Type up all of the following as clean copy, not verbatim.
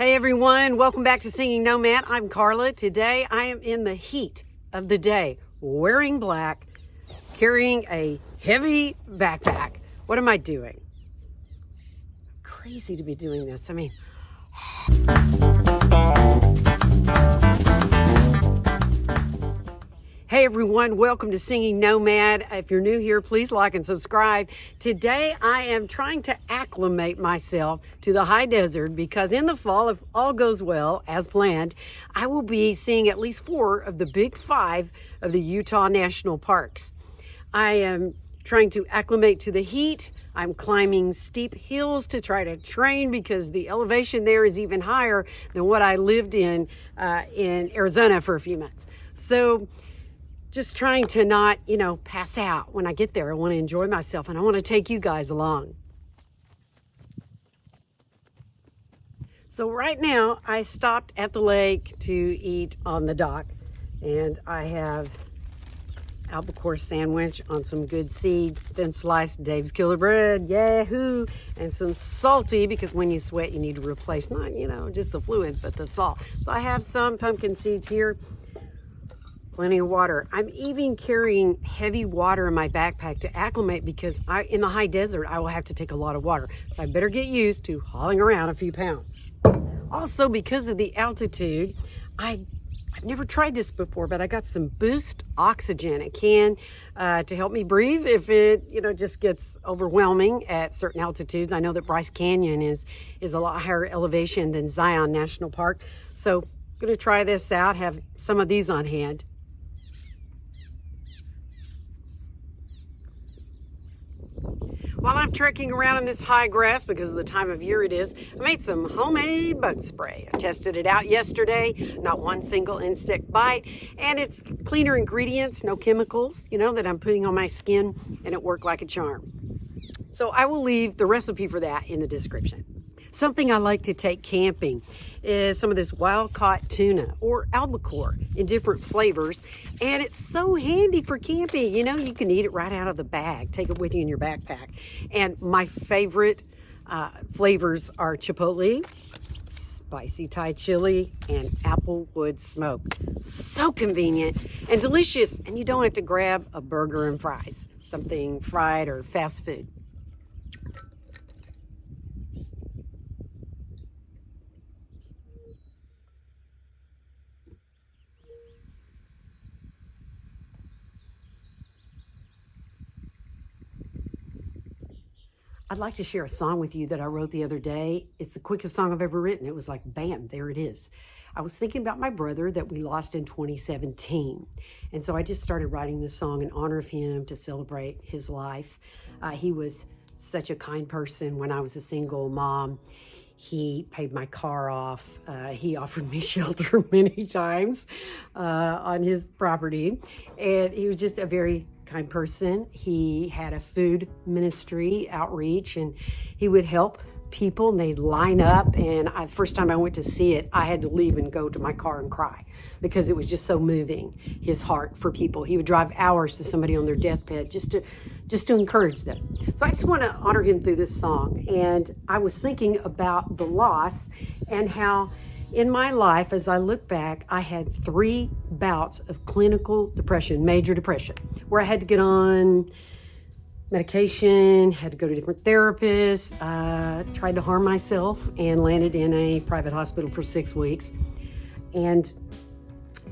Hey everyone, welcome back to Singing Nomad. I'm Carla. Today I am in the heat of the day, wearing black, carrying a heavy backpack. What am I doing? Crazy to be doing this. Hey everyone, welcome to Singing Nomad. If you're new here, please like and subscribe. Today I am trying to acclimate myself to the high desert because in the fall, if all goes well as planned, I will be seeing at least 4 of the big 5 of the Utah National Parks. I am trying to acclimate to the heat. I'm climbing steep hills to try to train because the elevation there is even higher than what I lived in Arizona for a few months. So just trying to not, pass out when I get there. I want to enjoy myself and I want to take you guys along. So right now I stopped at the lake to eat on the dock and I have albacore sandwich on some good seed, thin sliced Dave's Killer Bread, yahoo, and some salty because when you sweat you need to replace not, just the fluids, but the salt. So I have some pumpkin seeds here. Plenty of water. I'm even carrying heavy water in my backpack to acclimate because in the high desert, I will have to take a lot of water. So I better get used to hauling around a few pounds. Also, because of the altitude, I've never tried this before, but I got some Boost Oxygen, a can to help me breathe if it, just gets overwhelming at certain altitudes. I know that Bryce Canyon is a lot higher elevation than Zion National Park. So I'm going to try this out, have some of these on hand. While I'm trekking around in this high grass because of the time of year it is, I made some homemade bug spray. I tested it out yesterday, not one single insect bite, and it's cleaner ingredients, no chemicals, that I'm putting on my skin, and it worked like a charm. So I will leave the recipe for that in the description. Something I like to take camping is some of this wild-caught tuna or albacore in different flavors. And it's so handy for camping. You can eat it right out of the bag. Take it with you in your backpack. And my favorite flavors are chipotle, spicy Thai chili, and applewood smoke. So convenient and delicious. And you don't have to grab a burger and fries, something fried or fast food. I'd like to share a song with you that I wrote the other day. It's the quickest song I've ever written. It was like, bam, there it is. I was thinking about my brother that we lost in 2017. And so I just started writing this song in honor of him to celebrate his life. He was such a kind person when I was a single mom. He paid my car off. He offered me shelter many times on his property. And he was just a very kind person. He had a food ministry outreach and he would help people and they'd line up. And first time I went to see it, I had to leave and go to my car and cry because it was just so moving, his heart for people. He would drive hours to somebody on their deathbed just to encourage them. So I just want to honor him through this song. And I was thinking about the loss and how in my life, as I look back, I had 3 bouts of clinical depression, major depression, where I had to get on medication, had to go to different therapists, tried to harm myself and landed in a private hospital for 6 weeks. And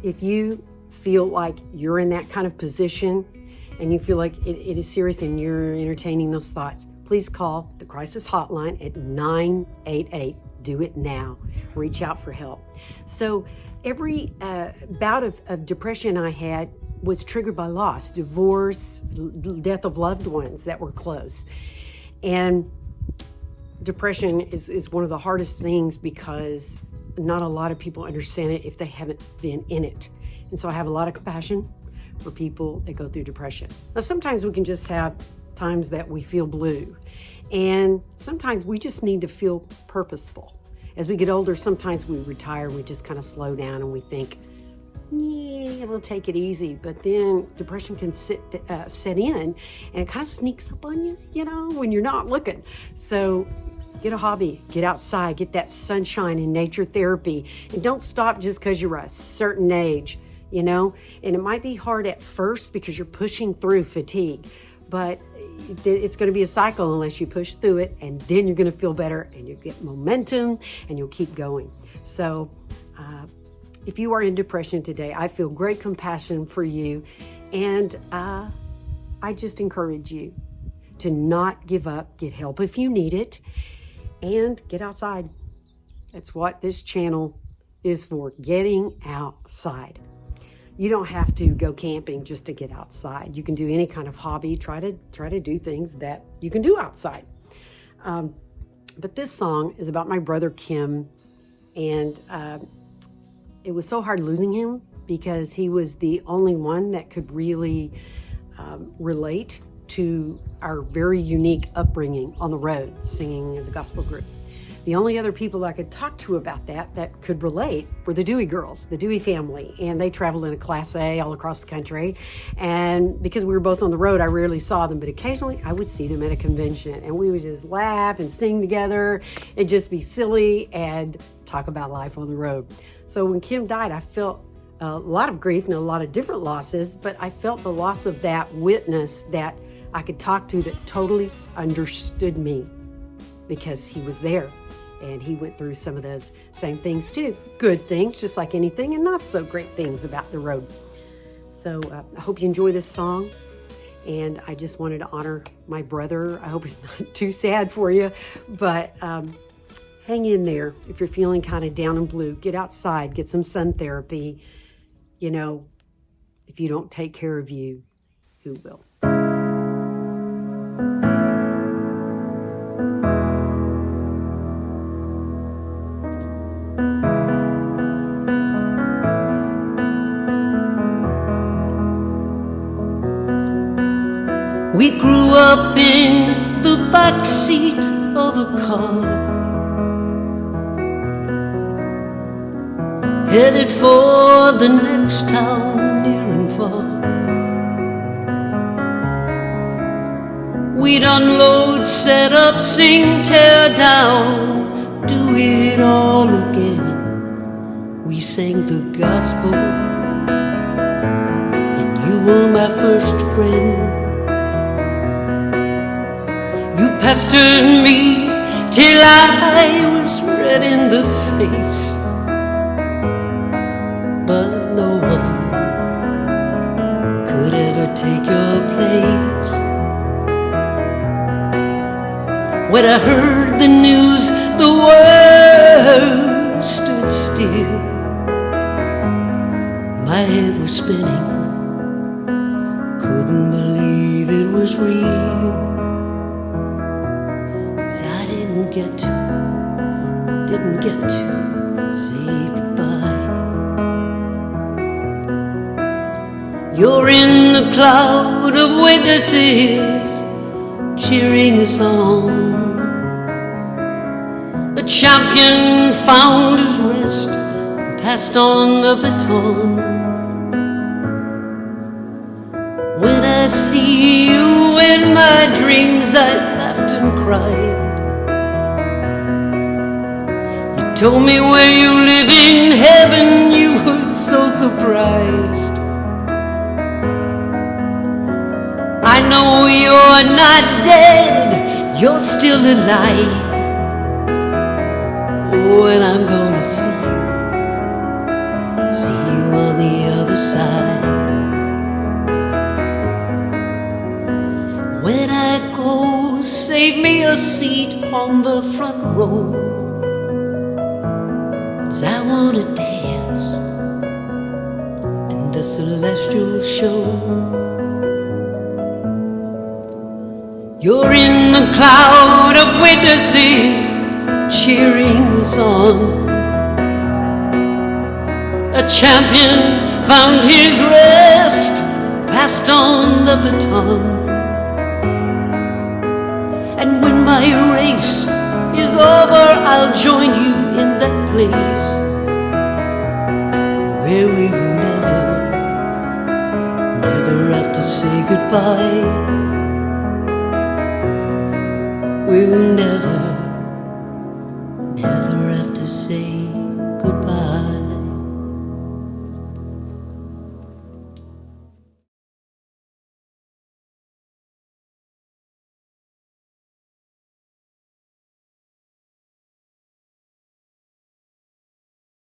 if you feel like you're in that kind of position and you feel like it is serious and you're entertaining those thoughts, please call the crisis hotline at 988. Do it now. Reach out for help. So every bout of depression I had was triggered by loss, divorce, death of loved ones that were close. And depression is one of the hardest things because not a lot of people understand it if they haven't been in it. And so I have a lot of compassion for people that go through depression. Now, sometimes we can just have times that we feel blue. And sometimes we just need to feel purposeful. As we get older, sometimes we retire and we just kind of slow down and we think, yeah, we'll take it easy. But then depression can set in and it kind of sneaks up on you, when you're not looking. So Get a hobby, get outside, get that sunshine and nature therapy. And don't stop just because you're a certain age, you know? And it might be hard at first because you're pushing through fatigue, but it's going to be a cycle unless you push through it, and then you're going to feel better and you get momentum and you'll keep going. So if you are in depression today, I feel great compassion for you. And I just encourage you to not give up, get help if you need it, and get outside. That's what this channel is for, getting outside. You don't have to go camping just to get outside. You can do any kind of hobby. Try to do things that you can do outside. But this song is about my brother Kim, and it was so hard losing him because he was the only one that could really relate to our very unique upbringing on the road, singing as a gospel group. The only other people I could talk to about that could relate were the Dewey girls, the Dewey family, and they traveled in a Class A all across the country. And because we were both on the road, I rarely saw them, but occasionally I would see them at a convention, and we would just laugh and sing together and just be silly and talk about life on the road. So when Kim died, I felt a lot of grief and a lot of different losses, but I felt the loss of that witness that I could talk to that totally understood me, because he was there and he went through some of those same things too. Good things, just like anything, and not so great things about the road. So I hope you enjoy this song, and I just wanted to honor my brother. I hope it's not too sad for you, but hang in there. If you're feeling kind of down and blue, get outside, get some sun therapy. You know, if you don't take care of you, who will? We grew up in the back seat of a car, headed for the next town near and far. We'd unload, set up, sing, tear down, do it all again. We sang the gospel, and you were my first friend. You pestered me till I was red in the face, but no one could ever take your place. When I heard the news, the world stood still. My head was spinning, couldn't believe it was real. Didn't get to say goodbye. You're in the cloud of witnesses cheering us on. The champion found his rest and passed on the baton. When I see you in my dreams, I laughed and cried. Told me where you live in heaven, you were so surprised. I know you're not dead, you're still alive. When I'm gonna see you on the other side. When I go, save me a seat on the front row. I want to dance in the celestial show. You're in the cloud of witnesses cheering us on. A champion found his rest, passed on the baton. And when my race is over, I'll join you in that place where we will never have to say goodbye. We'll never